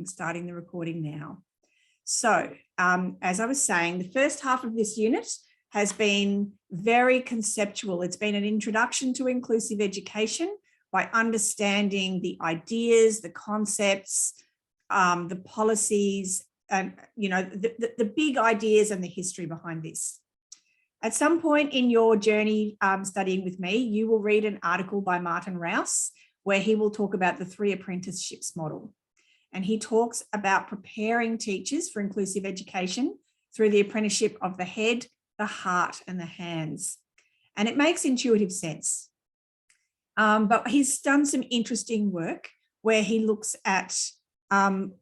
starting the recording now. So as I was saying, the first half of this unit has been very conceptual. It's been an introduction to inclusive education by understanding the ideas, the concepts, the policies, and the big ideas and the history behind this. At some point in your journey studying with me, you will read an article by Martin Rouse where he will talk about the 3 apprenticeships model. And he talks about preparing teachers for inclusive education through the apprenticeship of the head, the heart, and the hands. And it makes intuitive sense. But he's done some interesting work where he looks at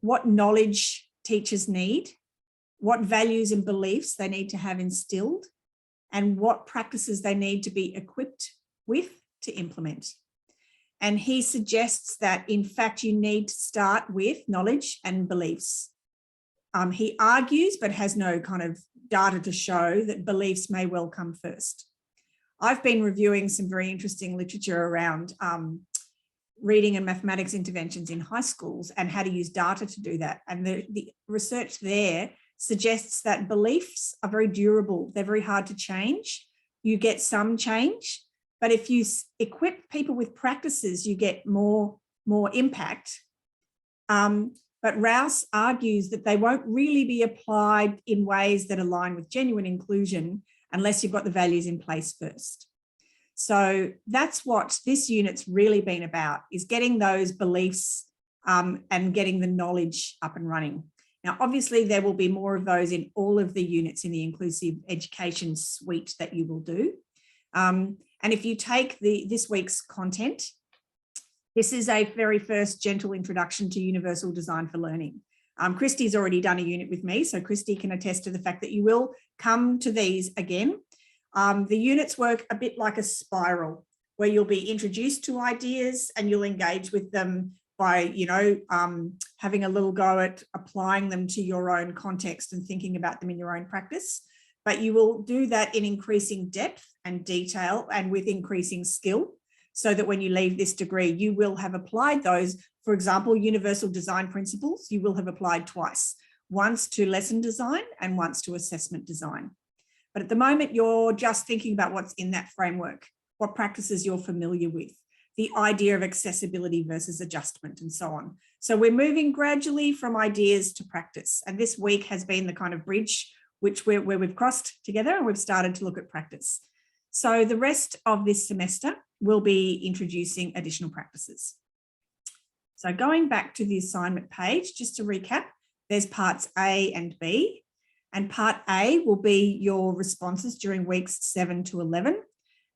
what knowledge teachers need, what values and beliefs they need to have instilled, and what practices they need to be equipped with to implement. And he suggests that, in fact, you need to start with knowledge and beliefs. He argues, but has no kind of data to show, that beliefs may well come first. I've been reviewing some very interesting literature around reading and mathematics interventions in high schools and how to use data to do that. And the research there suggests that beliefs are very durable. They're very hard to change. You get some change, but if you equip people with practices, you get more impact. But Rouse argues that they won't really be applied in ways that align with genuine inclusion unless you've got the values in place first. So that's what this unit's really been about, is getting those beliefs and getting the knowledge up and running. Now, obviously, there will be more of those in all of the units in the inclusive education suite that you will do. And if you take this week's content, this is a very first gentle introduction to universal design for learning. Christy's already done a unit with me, so Christy can attest to the fact that you will come to these again. The units work a bit like a spiral, where you'll be introduced to ideas and you'll engage with them by, having a little go at applying them to your own context and thinking about them in your own practice. But you will do that in increasing depth and detail and with increasing skill, so that when you leave this degree, you will have applied those. For example, universal design principles, you will have applied twice, once to lesson design and once to assessment design. But at the moment, you're just thinking about what's in that framework, what practices you're familiar with, the idea of accessibility versus adjustment, and so on. So we're moving gradually from ideas to practice. And this week has been the kind of bridge where we've crossed together and we've started to look at practice. So the rest of this semester, we'll be introducing additional practices. So going back to the assignment page, just to recap, there's parts A and B. And part A will be your responses during weeks 7 to 11.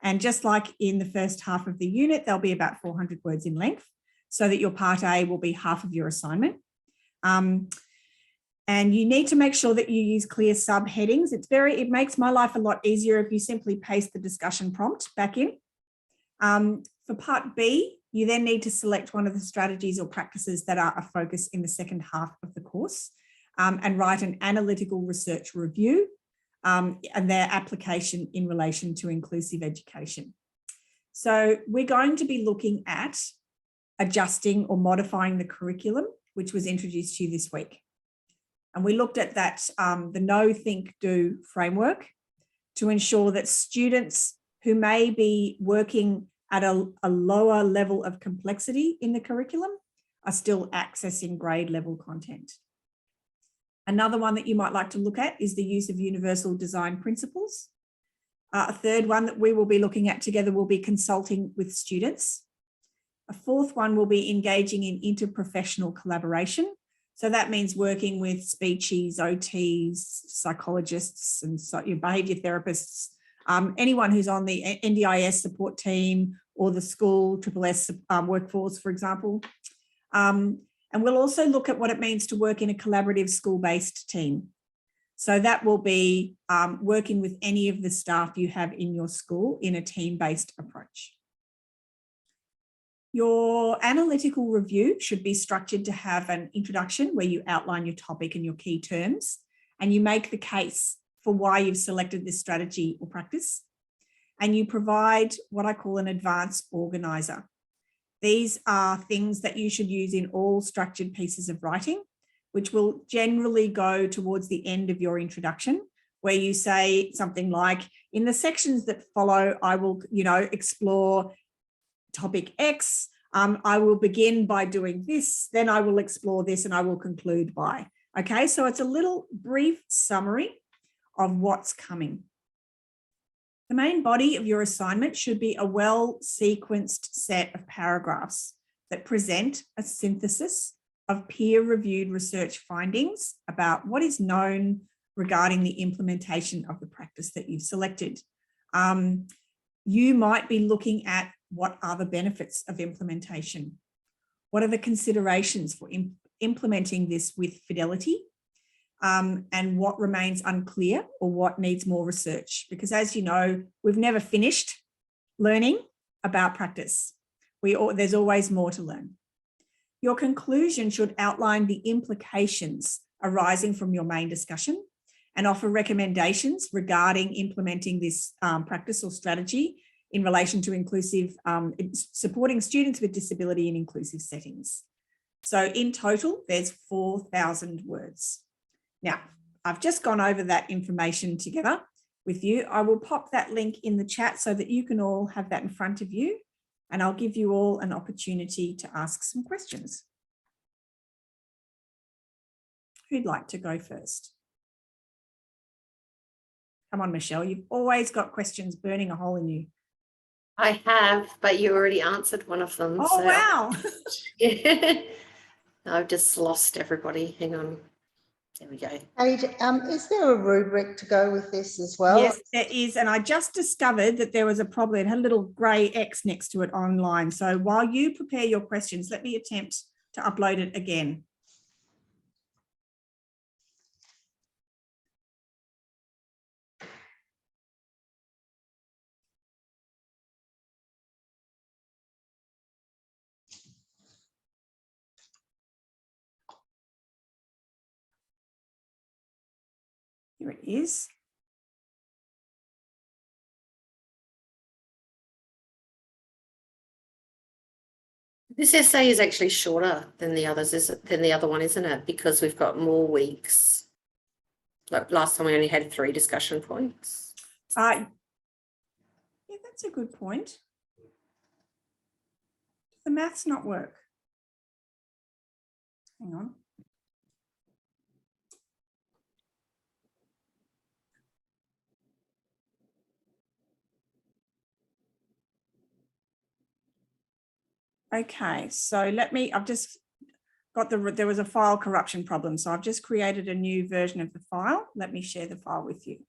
And just like in the first half of the unit, they'll be about 400 words in length, so that your part A will be half of your assignment. And you need to make sure that you use clear subheadings. It makes my life a lot easier if you simply paste the discussion prompt back in. For part B, you then need to select one of the strategies or practices that are a focus in the second half of the course, and write an analytical research review and their application in relation to inclusive education. So we're going to be looking at adjusting or modifying the curriculum, which was introduced to you this week. And we looked at that, the know, think, do framework, to ensure that students who may be working at a lower level of complexity in the curriculum are still accessing grade level content. Another one that you might like to look at is the use of universal design principles. A third one that we will be looking at together will be consulting with students. A fourth one will be engaging in interprofessional collaboration. So that means working with speechies, OTs, psychologists, and behaviour therapists, anyone who's on the NDIS support team or the school SSS workforce, for example. And we'll also look at what it means to work in a collaborative school-based team. So that will be working with any of the staff you have in your school in a team-based approach. Your analytical review should be structured to have an introduction where you outline your topic and your key terms, and you make the case for why you've selected this strategy or practice. And you provide what I call an advanced organiser. These are things that you should use in all structured pieces of writing, which will generally go towards the end of your introduction, where you say something like, in the sections that follow, I will, explore topic X. I will begin by doing this, then I will explore this, and I will conclude by. Okay, so it's a little brief summary of what's coming. The main body of your assignment should be a well-sequenced set of paragraphs that present a synthesis of peer-reviewed research findings about what is known regarding the implementation of the practice that you've selected. You might be looking at what are the benefits of implementation? What are the considerations for implementing this with fidelity? And what remains unclear or what needs more research? Because as you know, we've never finished learning about practice. There's always more to learn. Your conclusion should outline the implications arising from your main discussion and offer recommendations regarding implementing this practice or strategy in relation to inclusive, supporting students with disability in inclusive settings. So in total, there's 4,000 words. Now, I've just gone over that information together with you. I will pop that link in the chat so that you can all have that in front of you, and I'll give you all an opportunity to ask some questions. Who'd like to go first? Come on, Michelle, you've always got questions burning a hole in you. I have, but you already answered one of them. Oh, so wow. yeah. I've just lost everybody. Hang on. There we go. Kate, is there a rubric to go with this as well? Yes, there is. And I just discovered that there was a problem. It had a little grey X next to it online. So while you prepare your questions, let me attempt to upload it again. Here it is. This essay is actually shorter than the others, than the other one, isn't it? Because we've got more weeks. Like last time we only had 3 discussion points. Yeah, that's a good point. The maths not work. Hang on. Okay, so I've just got there was a file corruption problem. So I've just created a new version of the file. Let me share the file with you.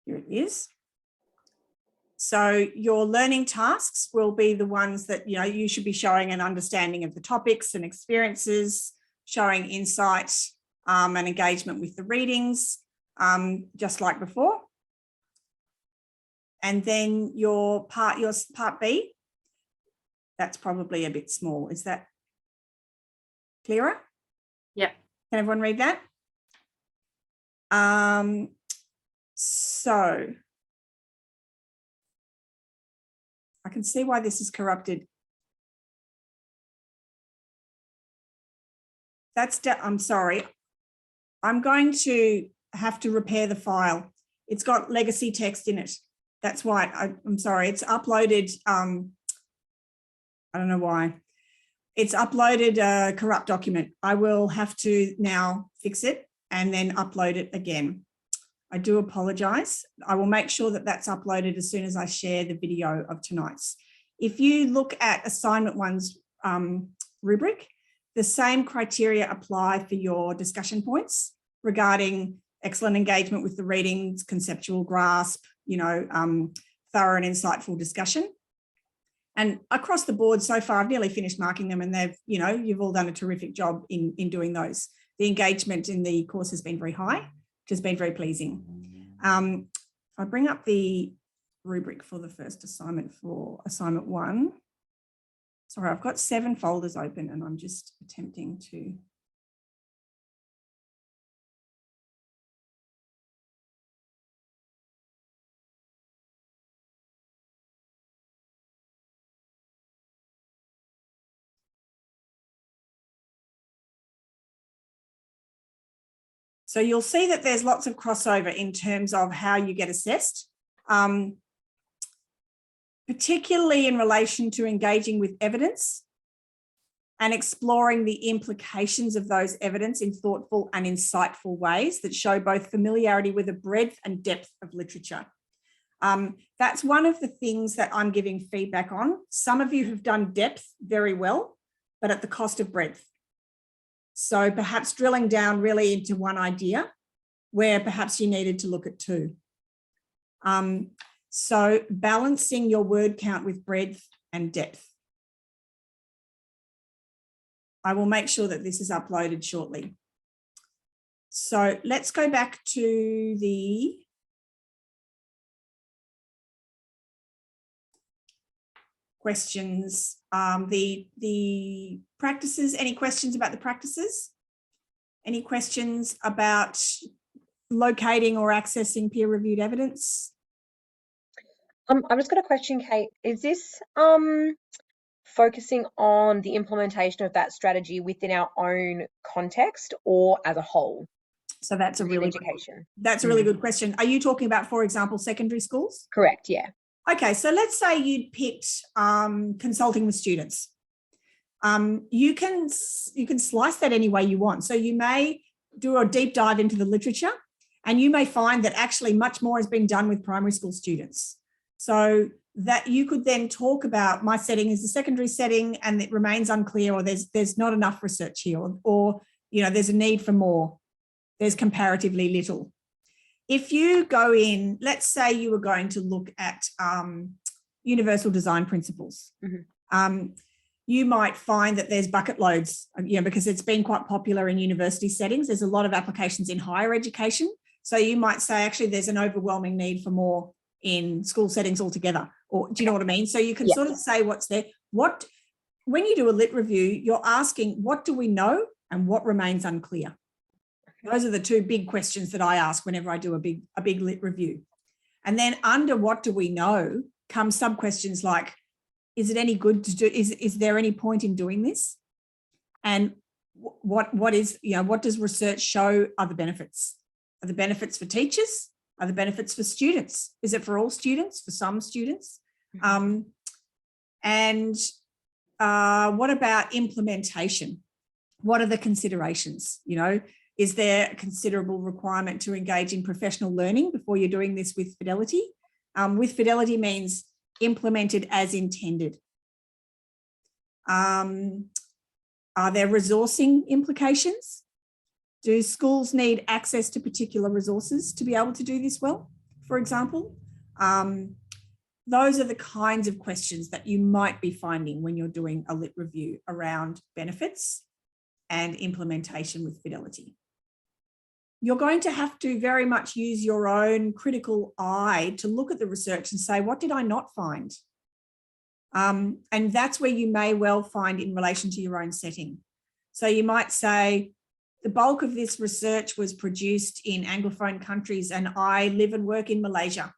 Here it is. So your learning tasks will be the ones that, you should be showing an understanding of the topics and experiences, showing insight and engagement with the readings, just like before. And then your part B, that's probably a bit small. Is that clearer? Yeah. Can everyone read that? So I can see why this is corrupted. I'm sorry. I'm going to have to repair the file. It's got legacy text in it. That's why. I'm sorry. It's uploaded. I don't know why. It's uploaded a corrupt document. I will have to now fix it and then upload it again. I do apologize. I will make sure that that's uploaded as soon as I share the video of tonight's. If you look at assignment 1's rubric, the same criteria apply for your discussion points regarding excellent engagement with the readings, conceptual grasp, thorough and insightful discussion. And across the board so far, I've nearly finished marking them, and they've, you've all done a terrific job in doing those. The engagement in the course has been very high, which has been very pleasing. If I bring up the rubric for the first assignment for assignment 1, sorry, I've got 7 folders open and I'm just attempting to So you'll see that there's lots of crossover in terms of how you get assessed, particularly in relation to engaging with evidence and exploring the implications of those evidence in thoughtful and insightful ways that show both familiarity with the breadth and depth of literature. That's one of the things that I'm giving feedback on. Some of you have done depth very well, but at the cost of breadth. So perhaps drilling down really into one idea where perhaps you needed to look at two. So balancing your word count with breadth and depth. I will make sure that this is uploaded shortly. So let's go back to the questions, the practices. Any questions about the practices? Any questions about locating or accessing peer-reviewed evidence? I've just got a question, Kate. Is this focusing on the implementation of that strategy within our own context or as a whole? So that's a really education. That's a really good question. Are you talking about, for example, secondary schools? Correct, yeah. Okay, so let's say you'd picked consulting with students. You can slice that any way you want. So you may do a deep dive into the literature, and you may find that actually much more has been done with primary school students. So that you could then talk about, my setting is the secondary setting and it remains unclear, or there's not enough research here, or you know, there's a need for more. There's comparatively little. If you go in, let's say you were going to look at universal design principles, you might find that there's bucket loads, you know, because it's been quite popular in university settings. There's a lot of applications in higher education. So you might say, actually, there's an overwhelming need for more in school settings altogether. Or do you know what I mean? So you can sort of say what's there. When you do a lit review, you're asking, what do we know and what remains unclear? Those are the two big questions that I ask whenever I do a big lit review. And then under what do we know come sub questions like, is it any good to do? Is there any point in doing this? And what is, you know, what does research show are the benefits? Are the benefits for teachers? Are the benefits for students? Is it for all students, for some students? And what about implementation? What are the considerations? You know, is there a considerable requirement to engage in professional learning before you're doing this with fidelity? With fidelity means implemented as intended. Are there resourcing implications? Do schools need access to particular resources to be able to do this well, for example? Those are the kinds of questions that you might be finding when you're doing a lit review around benefits and implementation with fidelity. You're going to have to very much use your own critical eye to look at the research and say, what did I not find? And that's where you may well find in relation to your own setting. So you might say, the bulk of this research was produced in Anglophone countries and I live and work in Malaysia.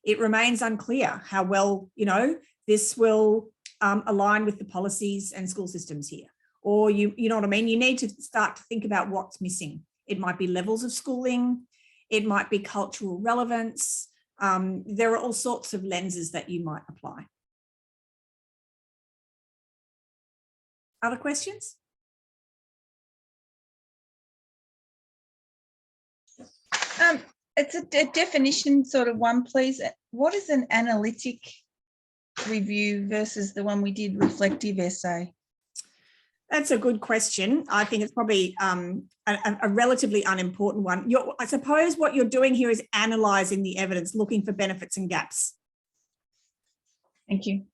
It remains unclear how well, you know, this will align with the policies and school systems here. Or you know what I mean? You need to start to think about what's missing. It might be levels of schooling. It might be cultural relevance. There are all sorts of lenses that you might apply. Other questions? It's a definition sort of one, please. What is an analytic review versus the one we did, reflective essay? That's a good question. I think it's probably a relatively unimportant one. I suppose what you're doing here is analysing the evidence, looking for benefits and gaps. Thank you.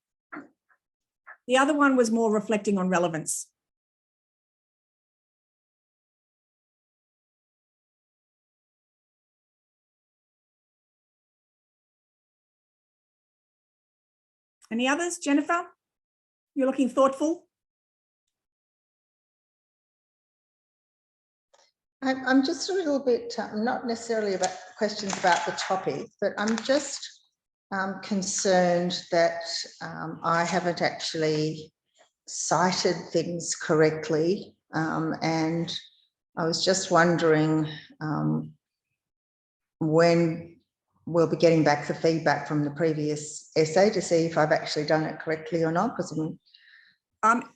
The other one was more reflecting on relevance. Any others, Jennifer? You're looking thoughtful. I'm just a little bit, not necessarily about questions about the topic, but I'm just concerned that I haven't actually cited things correctly and I was just wondering when we'll be getting back the feedback from the previous essay to see if I've actually done it correctly or not. Because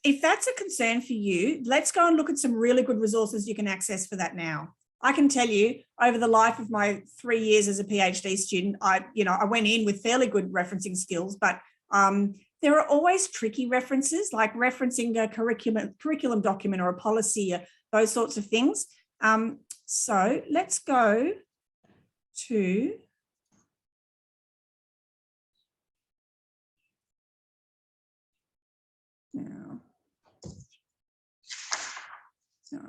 if that's a concern for you, let's go and look at some really good resources you can access for that now. I can tell you, over the life of my 3 years as a PhD student, I went in with fairly good referencing skills, but there are always tricky references, like referencing a curriculum document or a policy, those sorts of things. So let's go to now. So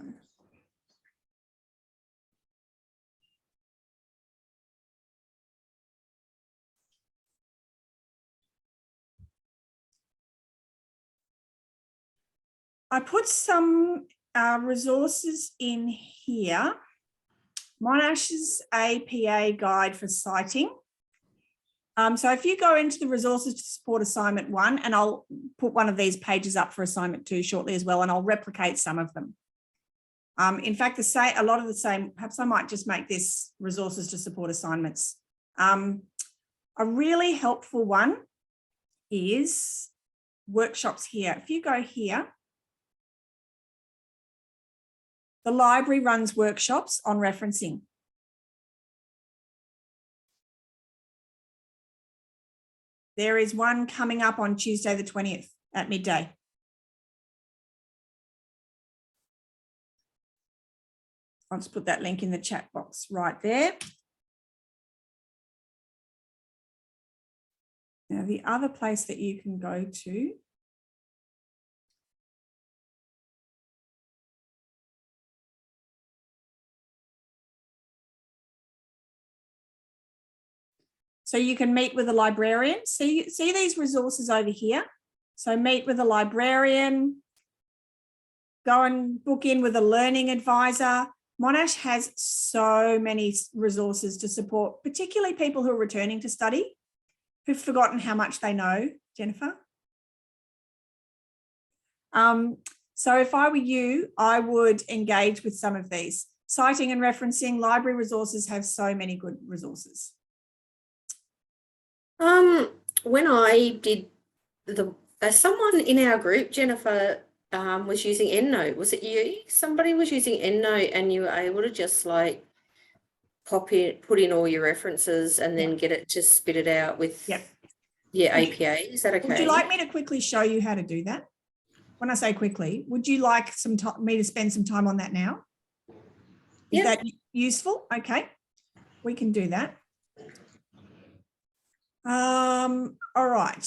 I put some resources in here. Monash's APA guide for citing. So if you go into the resources to support assignment 1, and I'll put one of these pages up for assignment 2 shortly as well, and I'll replicate some of them. In fact, a lot of the same, perhaps I might just make this resources to support assignments. A really helpful one is workshops here. If you go here, the library runs workshops on referencing. There is one coming up on Tuesday the 20th at midday. I'll just put that link in the chat box right there. Now, the other place that you can go to so you can meet with a librarian. So you see these resources over here. So meet with a librarian, go and book in with a learning advisor. Monash has so many resources to support, particularly people who are returning to study, who've forgotten how much they know, Jennifer. So if I were you, I would engage with some of these. Citing and referencing, library resources have so many good resources. When I did someone in our group, Jennifer, was using EndNote. Was it you? Somebody was using EndNote, and you were able to just like put in all your references and then get it to spit it out with APA. Is that okay? Would you like me to quickly show you how to do that? When I say quickly, would you like me to spend some time on that now? Is that useful? Okay, we can do that. All right.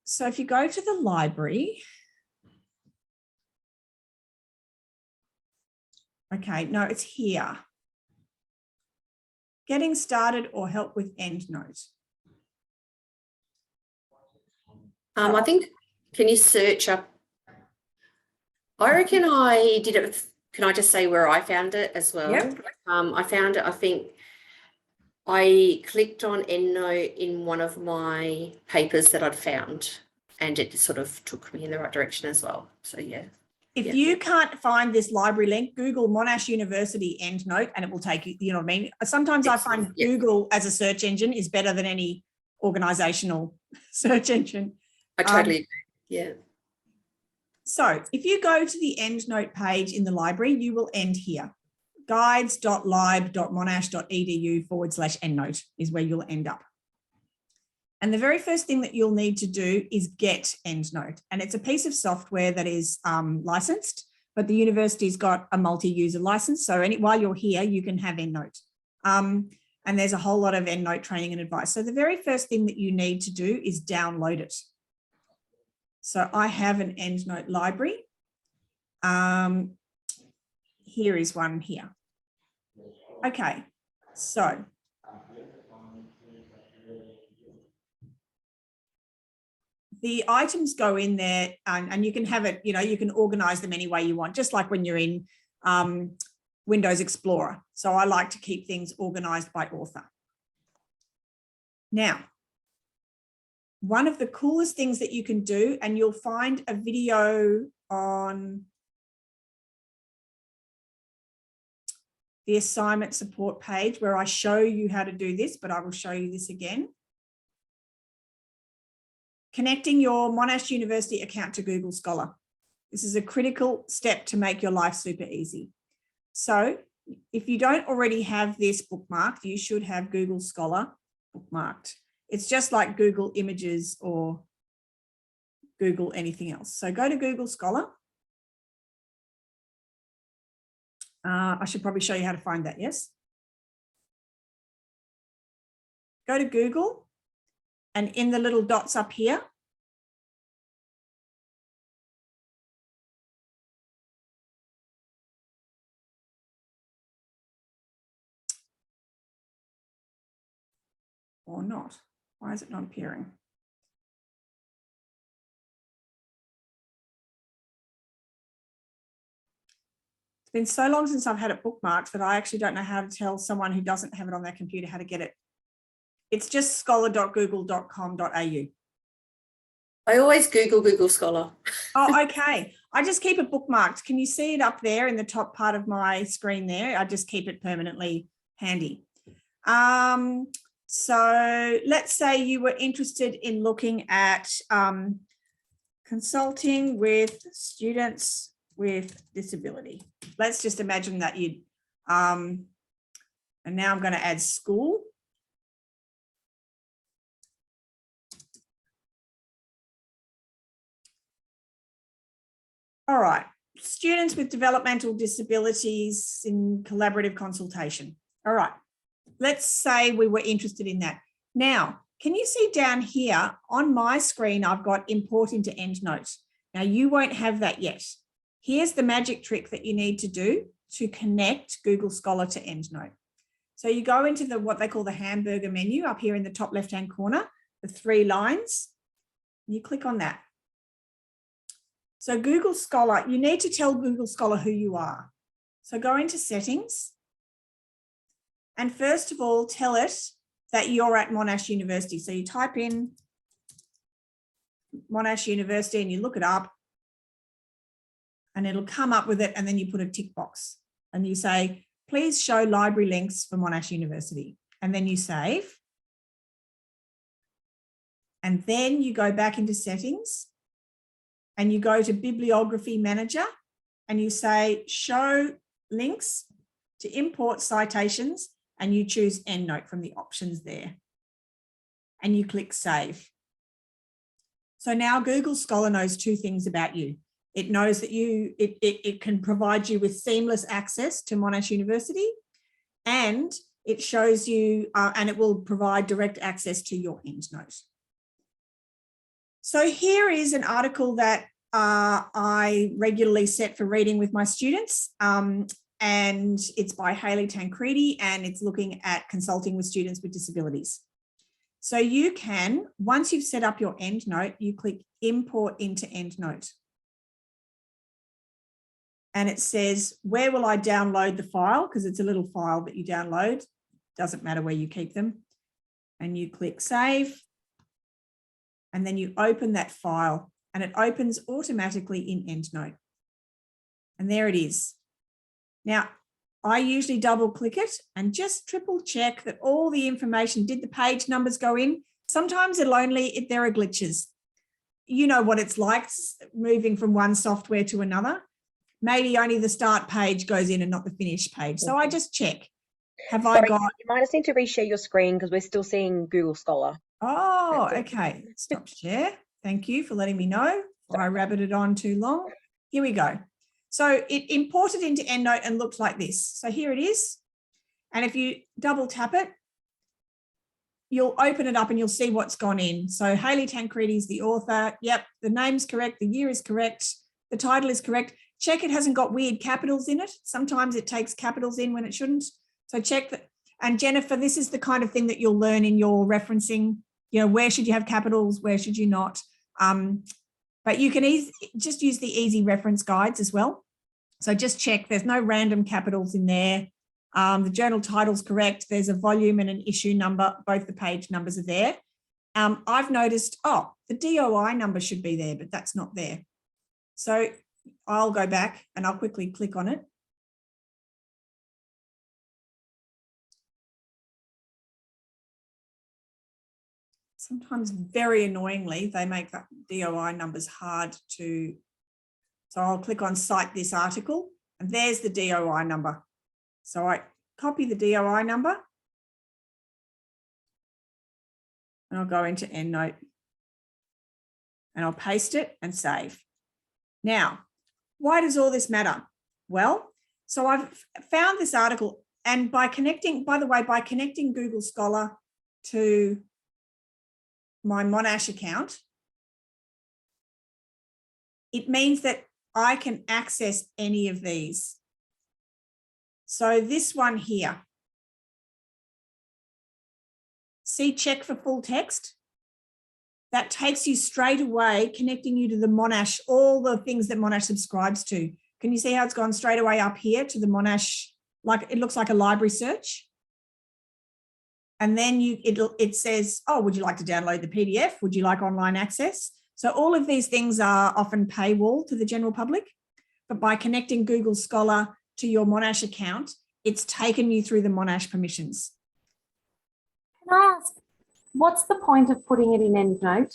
So if you go to the library, okay, no, it's here. Getting started or help with EndNote. I think, can you search up? I reckon I did it. Can I just say where I found it as well? Yep. I found it, I think, I clicked on EndNote in one of my papers that I'd found, and it sort of took me in the right direction as well. So, yeah. If you can't find this library link, Google Monash University EndNote, and it will take you, you know what I mean? Sometimes I find Google as a search engine is better than any organizational search engine. I totally agree. Yeah. So if you go to the EndNote page in the library, you will end here. guides.lib.monash.edu/EndNote is where you'll end up. And the very first thing that you'll need to do is get EndNote. And it's a piece of software that is licensed, but the university's got a multi-user license. So while you're here, you can have EndNote. And there's a whole lot of EndNote training and advice. So the very first thing that you need to do is download it. So I have an EndNote library. Here is one here. Okay, so the items go in there, and you can have it, you know, you can organize them any way you want, just like when you're in Windows Explorer. So I like to keep things organized by author. Now, one of the coolest things that you can do, and you'll find a video on the assignment support page where I show you how to do this, but I will show you this again. Connecting your Monash University account to Google Scholar. This is a critical step to make your life super easy. So if you don't already have this bookmarked, you should have Google Scholar bookmarked. It's just like Google Images or Google anything else. So go to Google Scholar. I should probably show you how to find that, yes? Go to Google, and in the little dots up here, or not. Why is it not appearing? It's been so long since I've had it bookmarked that I actually don't know how to tell someone who doesn't have it on their computer how to get it. It's just scholar.google.com.au. I always Google Scholar. Oh, okay. I just keep it bookmarked. Can you see it up there in the top part of my screen there? I just keep it permanently handy. So let's say you were interested in looking at consulting with students with disability. Let's just imagine that you'd, and now I'm going to add school. All right, students with developmental disabilities in collaborative consultation. All right, let's say we were interested in that. Now, can you see down here on my screen, I've got import into EndNote. Now you won't have that yet. Here's the magic trick that you need to do to connect Google Scholar to EndNote. So you go into the what they call the hamburger menu up here in the top left-hand corner, the 3 lines, you click on that. So Google Scholar, you need to tell Google Scholar who you are. So go into settings. And first of all, tell it that you're at Monash University. So you type in Monash University and you look it up and it'll come up with it. And then you put a tick box and you say, please show library links for Monash University. And then you save. And then you go back into settings and you go to Bibliography Manager and you say, show links to import citations, and you choose EndNote from the options there. And you click Save. So now Google Scholar knows 2 things about you. It knows that it can provide you with seamless access to Monash University, and it shows you, and it will provide direct access to your EndNote. So here is an article that I regularly set for reading with my students, and it's by Hayley Tancredi, and it's looking at consulting with students with disabilities. So you can, once you've set up your EndNote, you click Import into EndNote. And it says, where will I download the file? Because it's a little file that you download. Doesn't matter where you keep them. And you click Save. And then you open that file and it opens automatically in EndNote. And there it is. Now, I usually double click it and just triple check that all the information, did the page numbers go in? Sometimes it'll only, there are glitches. You know what it's like moving from one software to another. Maybe only the start page goes in and not the finish page. So I just check. Have I got? You might just need to reshare your screen because we're still seeing Google Scholar. Oh, okay. Stop share. Thank you for letting me know. Or I rabbited on too long. Here we go. So it imported into EndNote and looks like this. So here it is. And if you double tap it, you'll open it up and you'll see what's gone in. So Hayley Tancredi is the author. Yep, the name's correct. The year is correct. The title is correct. Check it hasn't got weird capitals in it. Sometimes it takes capitals in when it shouldn't. So check that. And Jennifer, this is the kind of thing that you'll learn in your referencing. You know, where should you have capitals? Where should you not? But you can just use the easy reference guides as well. So just check there's no random capitals in there. The journal title's correct. There's a volume and an issue number. Both the page numbers are there. I've noticed, oh, the DOI number should be there, but that's not there. So I'll go back and I'll quickly click on it. sometimes very annoyingly, they make the DOI numbers hard to, so I'll click on cite this article and there's the DOI number. So I copy the DOI number and I'll go into EndNote and I'll paste it and save. Now, why does all this matter? Well, so I've found this article, and by connecting, by the way, by connecting Google Scholar to my Monash account, it means that I can access any of these. So this one here, see check for full text? That takes you straight away, connecting you to the Monash, all the things that Monash subscribes to. Can you see how it's gone straight away up here to the Monash? Like it looks like a library search. And then it says, oh, would you like to download the PDF? Would you like online access? So all of these things are often paywall to the general public, but by connecting Google Scholar to your Monash account, it's taken you through the Monash permissions. Can I ask, what's the point of putting it in EndNote?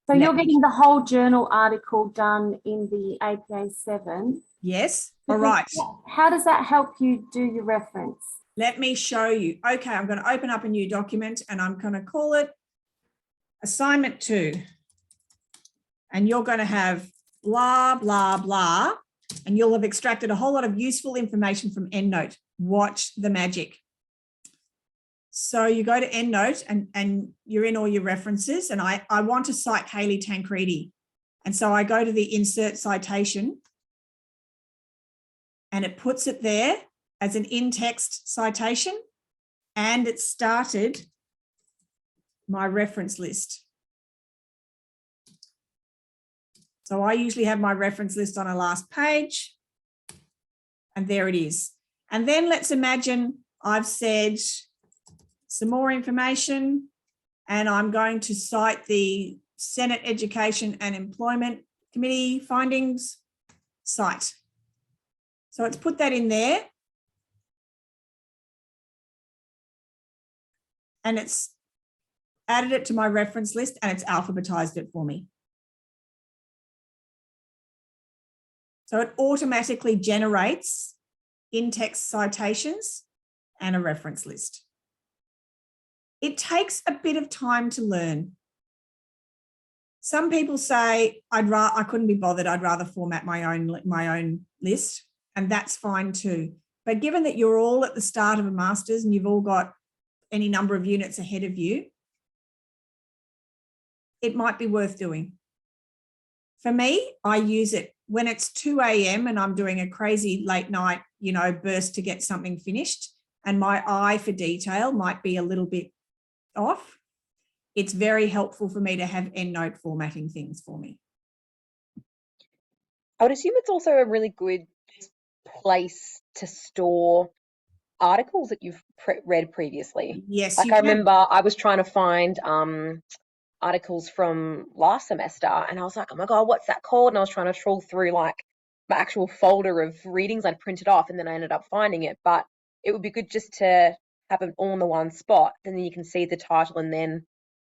So you're getting the whole journal article done in the APA 7. Yes, all right. How does that help you do your reference? Let me show you. Okay, I'm going to open up a new document and I'm going to call it assignment 2. And you're going to have blah, blah, blah, and you'll have extracted a whole lot of useful information from EndNote. Watch the magic. So you go to EndNote and you're in all your references, and I want to cite Hayley Tancredi. And so I go to the insert citation and it puts it there as an in-text citation, and it started my reference list. So I usually have my reference list on a last page, and there it is. And then let's imagine I've said some more information, and I'm going to cite the Senate Education and Employment Committee findings, cite. So it's put that in there. And it's added it to my reference list and it's alphabetized it for me. So it automatically generates in-text citations and a reference list. It takes a bit of time to learn. Some people say, I couldn't be bothered, I'd rather format my own list, and that's fine too. But given that you're all at the start of a master's and you've all got any number of units ahead of you, it might be worth doing. For me, I use it when it's 2 a.m. and I'm doing a crazy late night, burst to get something finished, and my eye for detail might be a little bit off. It's very helpful for me to have EndNote formatting things for me. I would assume it's also a really good place to store articles that you've read previously. Yes, like I remember I was trying to find articles from last semester, and I was like, oh my god, what's that called? And I was trying to trawl through like my actual folder of readings I'd printed off, and then I ended up finding it. But it would be good just to have it all in the one spot, and then you can see the title and then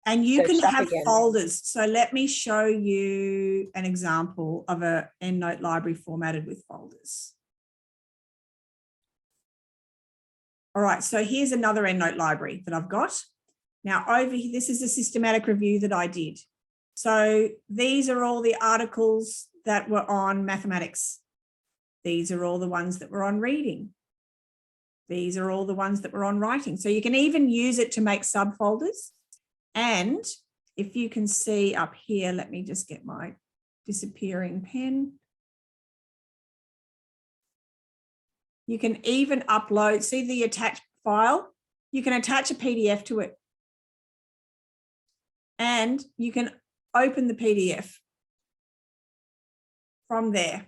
you can have again. folders. So let me show you an example of a EndNote library formatted with folders. All right, so here's another EndNote library that I've got. Now over here, this is a systematic review that I did. So these are all the articles that were on mathematics. These are all the ones that were on reading. These are all the ones that were on writing. So you can even use it to make subfolders. And if you can see up here, let me just get my disappearing pen. You can even upload, see the attached file? You can attach a PDF to it. And you can open the PDF from there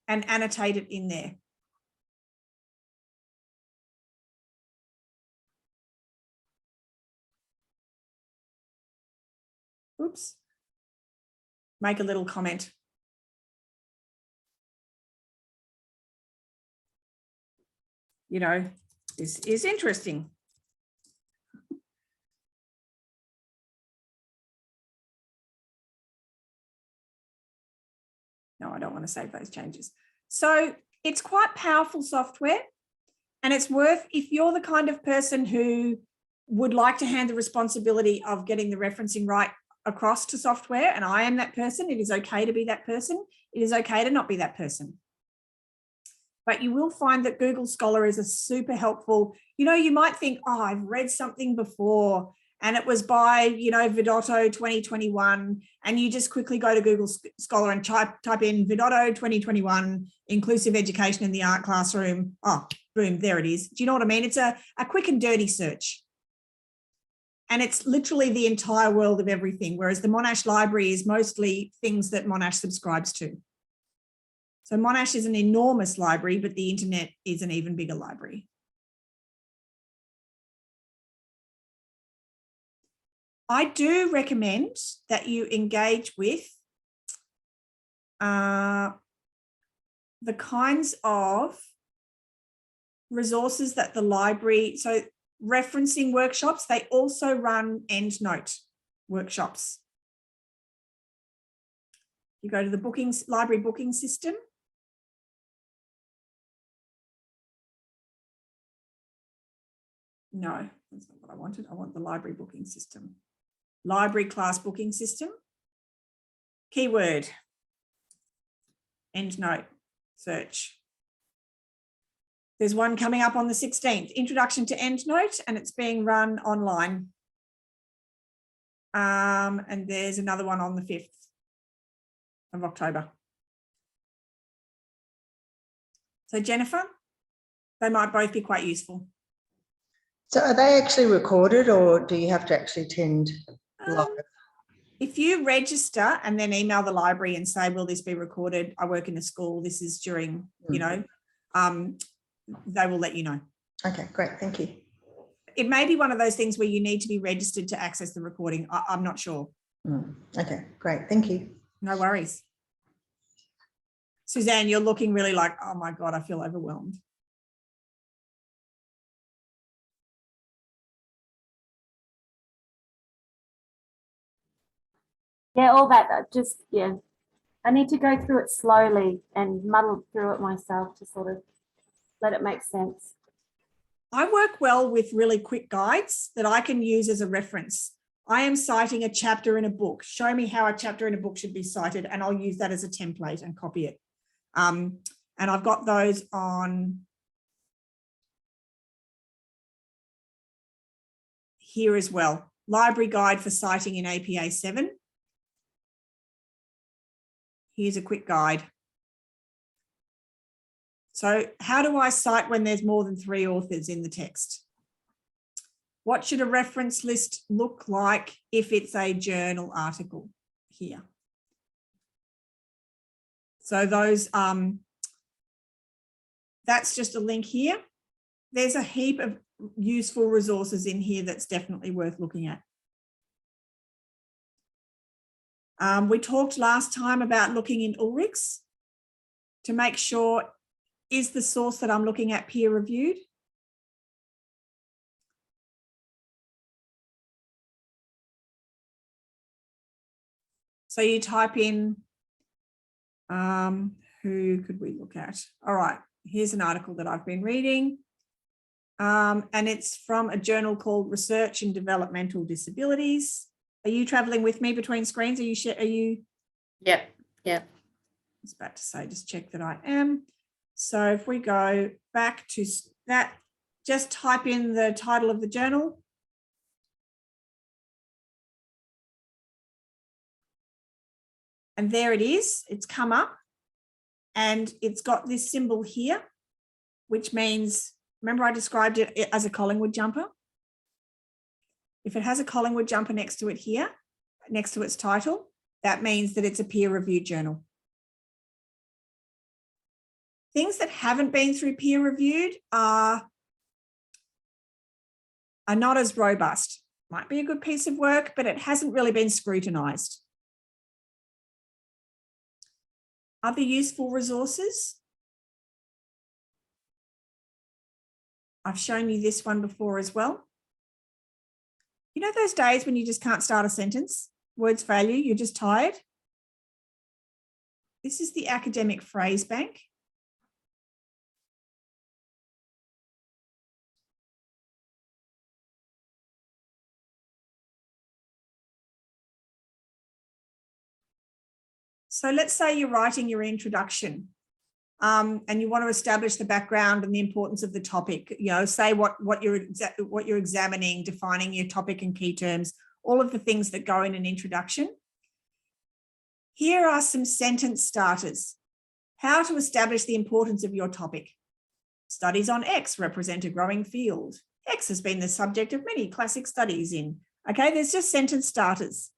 and annotate it in there. Oops. Make a little comment. This is interesting. No, I don't want to save those changes. So it's quite powerful software, and it's worth, if you're the kind of person who would like to hand the responsibility of getting the referencing right across to software, and I am that person, it is okay to be that person. It is okay to not be that person. But you will find that Google Scholar is a super helpful, you know, you might think, oh, I've read something before and it was by, you know, Vidotto 2021, and you just quickly go to Google Scholar and type in Vidotto 2021, inclusive education in the art classroom. Oh, boom, there it is. Do you know what I mean? It's a quick and dirty search. And it's literally the entire world of everything, whereas the Monash library is mostly things that Monash subscribes to. So Monash is an enormous library, but the internet is an even bigger library. I do recommend that you engage with the kinds of resources that the library, so referencing workshops, they also run EndNote workshops. You go to the library booking system. No, that's not what I wanted. I want the library booking system. Library class booking system. Keyword. EndNote. Search. There's one coming up on the 16th, Introduction to EndNote, and it's being run online. And there's another one on the 5th of October. So Jennifer, they might both be quite useful. So are they actually recorded, or do you have to actually attend live? If you register and then email the library and say, will this be recorded? I work in a school. This is during, you know, they will let you know. Okay, great. Thank you. It may be one of those things where you need to be registered to access the recording. I'm not sure. Okay, great. Thank you. No worries. Suzanne, you're looking really like, oh my God, I feel overwhelmed. Yeah, all that, just, yeah. I need to go through it slowly and muddle through it myself to sort of let it make sense. I work well with really quick guides that I can use as a reference. I am citing a chapter in a book. Show me how a chapter in a book should be cited, and I'll use that as a template and copy it. And I've got those on here as well. Library guide for citing in APA 7. Here's a quick guide. So how do I cite when there's more than 3 authors in the text? What should a reference list look like if it's a journal article here? So those, that's just a link here. There's a heap of useful resources in here that's definitely worth looking at. We talked last time about looking in Ulrichs to make sure, is the source that I'm looking at peer reviewed? So you type in, who could we look at? All right, here's an article that I've been reading. And it's from a journal called Research in Developmental Disabilities. Are you traveling with me between screens? Are you? Yep. I was about to say, just check that I am. So if we go back to that, just type in the title of the journal. And there it is, it's come up and it's got this symbol here, which means, remember I described it as a Collingwood jumper? If it has a Collingwood jumper next to it here, next to its title, that means that it's a peer-reviewed journal. Things that haven't been through peer-reviewed are not as robust. Might be a good piece of work, but it hasn't really been scrutinised. Other useful resources. I've shown you this one before as well. You know those days when you just can't start a sentence? Words fail you, you're just tired? this is the academic phrase bank. So let's say you're writing your introduction and you want to establish the background and the importance of the topic, you know, say what you're examining, defining your topic and key terms, all of the things that go in an introduction. Here are some sentence starters. How to establish the importance of your topic. Studies on X represent a growing field. X has been the subject of many classic studies in. Okay, there's just sentence starters.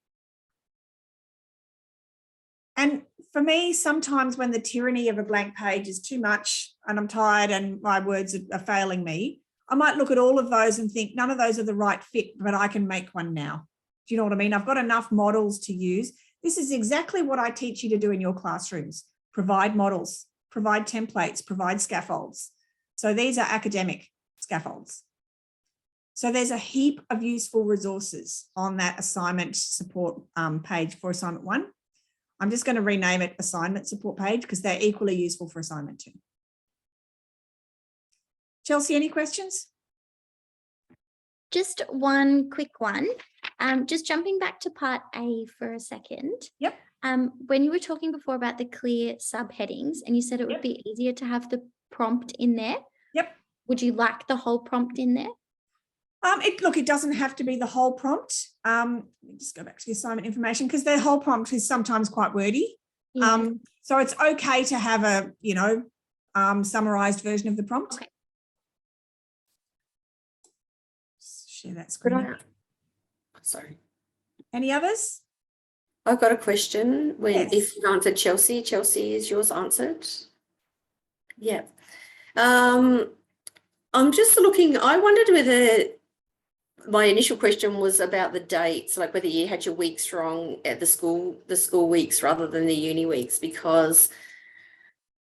And for me, sometimes when the tyranny of a blank page is too much and I'm tired and my words are failing me, I might look at all of those and think none of those are the right fit, but I can make one now. Do you know what I mean? I've got enough models to use. This is exactly what I teach you to do in your classrooms. Provide models, provide templates, provide scaffolds. So these are academic scaffolds. So there's a heap of useful resources on that assignment support page for assignment 1. I'm just going to rename it assignment support page because they're equally useful for assignment 2. Chelsea, any questions? Just one quick one. Just jumping back to part A for a second. Yep. When you were talking before about the clear subheadings and you said it would be easier to have the prompt in there. Yep. Would you like the whole prompt in there? Look, it doesn't have to be the whole prompt. Let me just go back to the assignment information because the whole prompt is sometimes quite wordy. Yeah. So it's okay to have a, you know, summarized version of the prompt. Okay. Share that screen. Sorry. Any others? I've got a question. Yes. If you answered Chelsea, is yours answered? Yeah. I'm just looking, I wondered whether my initial question was about the dates, like whether you had your weeks wrong at the school weeks rather than the uni weeks, because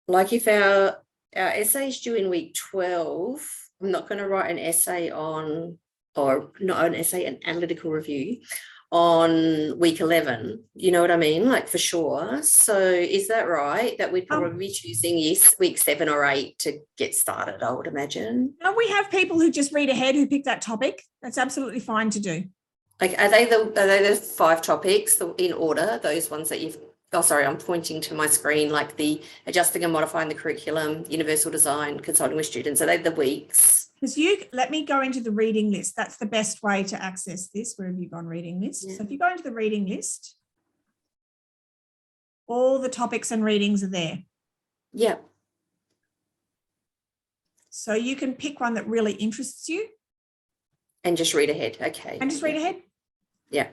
like if our essay is due in week 12, I'm not going to write an essay on, or not an essay, an analytical review on week 11, you know what I mean, like for sure. So is that right, that we'd probably be choosing week 7 or 8 to get started, I would imagine? No, we have people who just read ahead who pick that topic. That's absolutely fine to do. Like are they the 5 topics in order, those ones that you've, oh sorry, I'm pointing to my screen, like the adjusting and modifying the curriculum, universal design, consulting with students, are they the weeks? Because let me go into the reading list. That's the best way to access this. Where have you gone, reading list? Yeah. So if you go into the reading list, all the topics and readings are there. Yeah. So you can pick one that really interests you. And just read ahead, okay. And just read ahead. Yeah.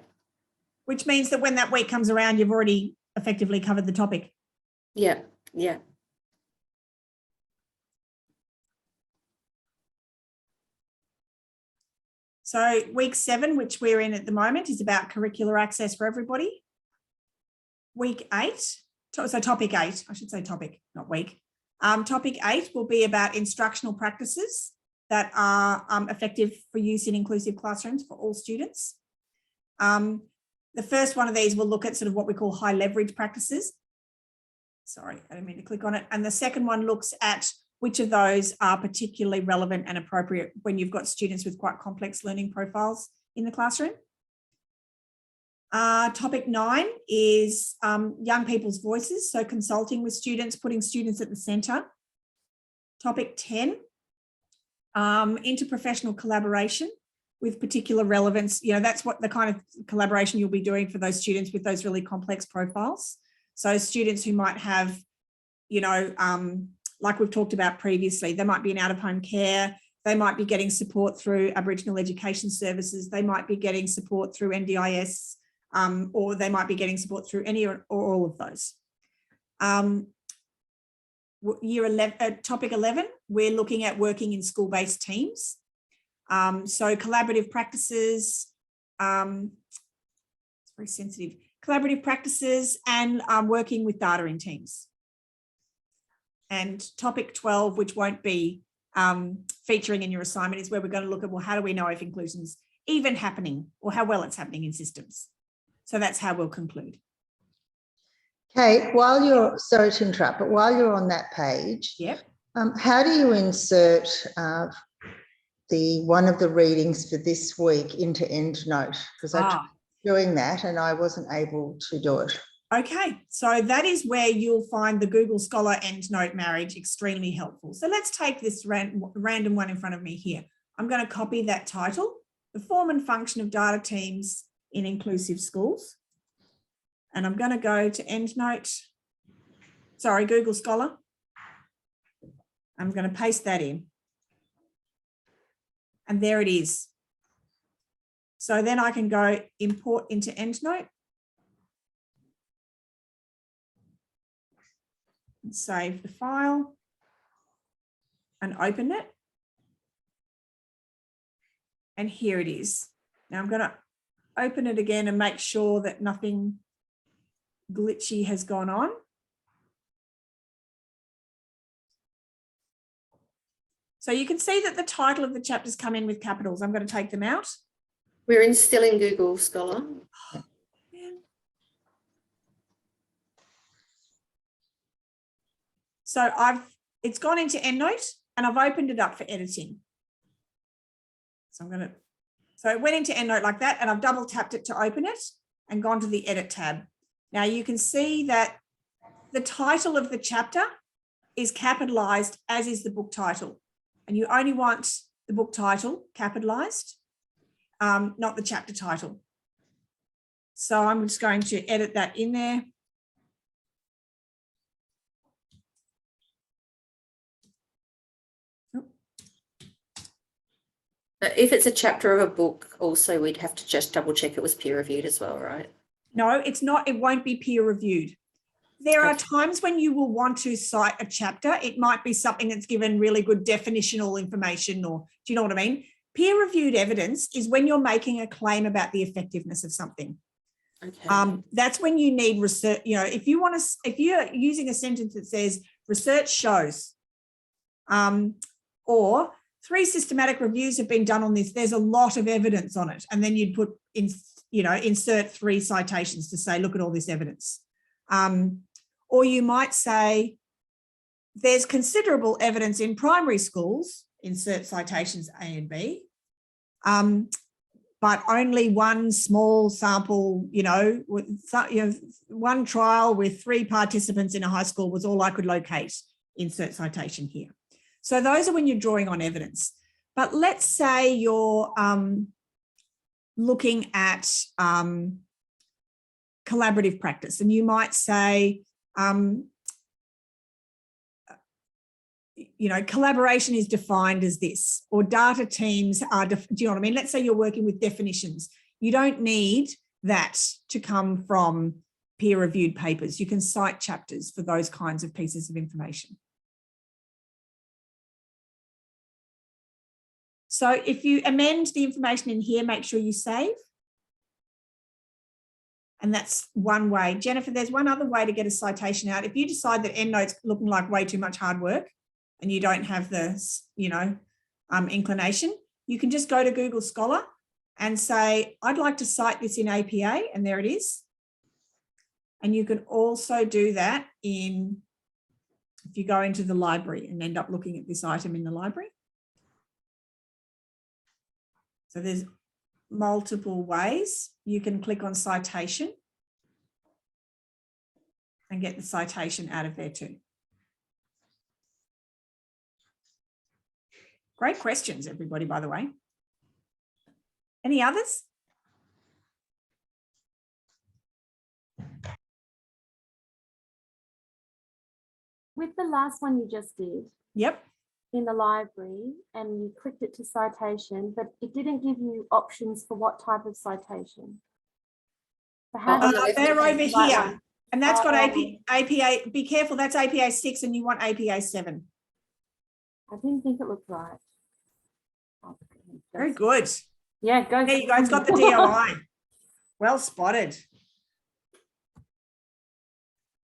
Which means that when that week comes around, you've already effectively covered the topic. Yeah, yeah. So week 7, which we're in at the moment, is about curricular access for everybody. Week 8, so topic 8, I should say topic, not week. Topic 8 will be about instructional practices that are effective for use in inclusive classrooms for all students. The first one of these will look at sort of what we call high leverage practices. Sorry, I didn't mean to click on it. And the second one looks at which of those are particularly relevant and appropriate when you've got students with quite complex learning profiles in the classroom. Topic 9 is young people's voices, so consulting with students, putting students at the centre. Topic 10, interprofessional collaboration with particular relevance. You know, that's what the kind of collaboration you'll be doing for those students with those really complex profiles. So students who might have, you know, like we've talked about previously, they might be in out-of-home care, they might be getting support through Aboriginal Education Services, they might be getting support through NDIS, or they might be getting support through any or all of those. Year 11, topic 11, we're looking at working in school-based teams. So collaborative practices, it's very sensitive, collaborative practices and working with data in teams. And topic 12, which won't be featuring in your assignment, is where we're going to look at, well, how do we know if inclusion is even happening or how well it's happening in systems? So that's how we'll conclude. Kate, sorry to interrupt, but while you're on that page, Yep. How do you insert one of the readings for this week into EndNote? Because I tried doing that and I wasn't able to do it. Okay, so that is where you'll find the Google Scholar EndNote marriage extremely helpful. So let's take this random one in front of me here. I'm going to copy that title, The Form and Function of Data Teams in Inclusive Schools. And I'm going to go to EndNote, sorry, Google Scholar. I'm going to paste that in. And there it is. So then I can go import into EndNote. And save the file and open it. And here it is. Now I'm going to open it again and make sure that nothing glitchy has gone on. So you can see that the title of the chapters come in with capitals. I'm going to take them out. We're still in Google Scholar. So it's gone into EndNote and I've opened it up for editing. So it went into EndNote like that and I've double tapped it to open it and gone to the edit tab. Now you can see that the title of the chapter is capitalized, as is the book title. And you only want the book title capitalized, not the chapter title. So I'm just going to edit that in there. If it's a chapter of a book, also we'd have to just double check it was peer reviewed as well, right? No, it's not. It won't be peer reviewed. There are times when you will want to cite a chapter. It might be something that's given really good definitional information, or do you know what I mean? Peer reviewed evidence is when you're making a claim about the effectiveness of something. Okay. That's when you need research. You know, if you're using a sentence that says research shows, or 3 systematic reviews have been done on this, there's a lot of evidence on it. And then you'd put in, insert 3 citations to say, look at all this evidence. Or you might say, there's considerable evidence in primary schools, insert citations A and B, but only one small sample, one trial with 3 participants in a high school was all I could locate, insert citation here. So those are when you're drawing on evidence. But let's say you're looking at collaborative practice, and you might say, collaboration is defined as this, or data teams are, do you know what I mean? Let's say you're working with definitions. You don't need that to come from peer-reviewed papers. You can cite chapters for those kinds of pieces of information. So if you amend the information in here, make sure you save. And that's one way. Jennifer, there's one other way to get a citation out. If you decide that EndNote's looking like way too much hard work and you don't have the, inclination, you can just go to Google Scholar and say, I'd like to cite this in APA, and there it is. And you can also do that if you go into the library and end up looking at this item in the library. So there's multiple ways. You can click on citation and get the citation out of there too. Great questions, everybody, by the way. Any others? With the last one you just did. Yep. In the library, and you clicked it to citation, but it didn't give you options for what type of citation. So they're over here, and that's got APA. Be careful, that's APA 6, and you want APA 7. I didn't think it looked right. Oh, very good. Yeah, go. There you go. It's got the DOI. Well spotted.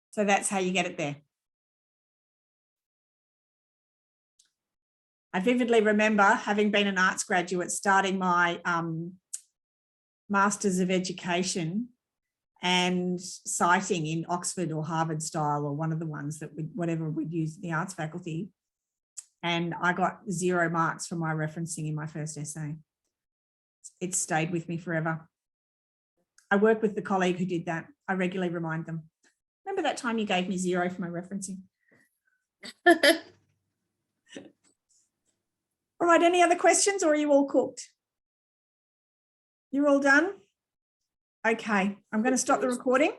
So that's how you get it there. I vividly remember, having been an arts graduate, starting my Masters of Education and citing in Oxford or Harvard style, or one of the ones that whatever we'd use in the arts faculty. And I got 0 marks for my referencing in my first essay. It stayed with me forever. I work with the colleague who did that. I regularly remind them. Remember that time you gave me 0 for my referencing? All right, any other questions, or are you all cooked? You're all done? Okay, I'm going to stop the recording.